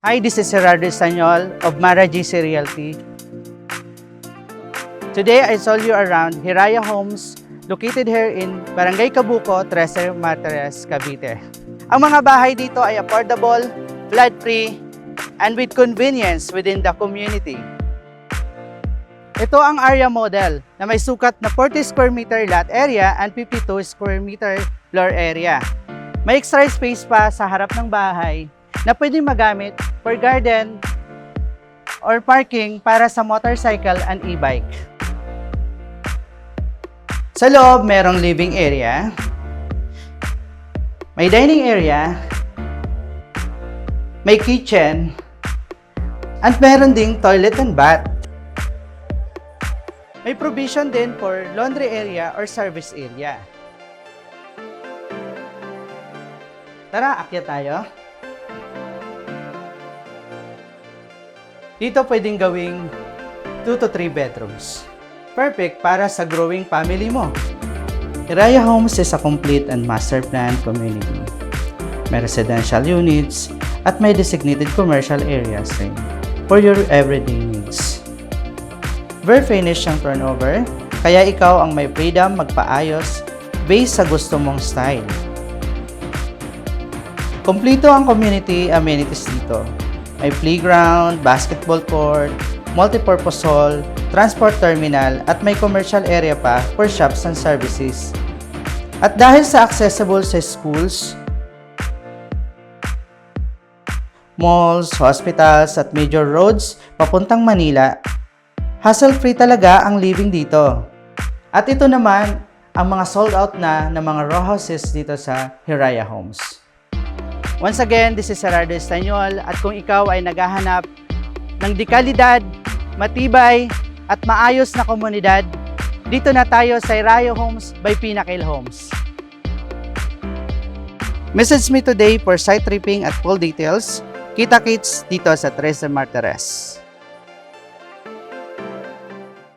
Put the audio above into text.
Hi, this is Gerardo Estanyol of Mara GC Realty. Today, I sold you around Hiraya Homes located here in Barangay Cabuco, Tres Martires, Cavite. Ang mga bahay dito ay affordable, flood-free, and with convenience within the community. Ito ang area model na may sukat na 40 square meter lot area and 52 square meter floor area. May extra space pa sa harap ng bahay na pwedeng magamit for garden or parking para sa motorcycle and e-bike. Sa loob, merong living area, may dining area, may kitchen, at meron ding toilet and bath. May provision din for laundry area or service area. Tara, akyat tayo. Dito pwedeng gawing 2 to 3 bedrooms. Perfect para sa growing family mo. Hiraya Homes is a complete and master planned community. May residential units at may designated commercial areas rin for your everyday needs. Very finished ang turnover, kaya ikaw ang may freedom magpaayos based sa gusto mong style. Kompleto ang community amenities dito. May playground, basketball court, multipurpose hall, transport terminal, at may commercial area pa for shops and services. At dahil sa accessible sa schools, malls, hospitals, at major roads papuntang Manila, hassle-free talaga ang living dito. At ito naman ang mga sold out na ng mga row houses dito sa Hiraya Homes. Once again, this is Gerardo Estanyol, at kung ikaw ay naghahanap ng dekalidad, matibay, at maayos na komunidad, dito na tayo sa Hiraya Homes by Pinnacle Homes. Message me today for site tripping at full details. Kita-kits dito sa Tres Martires.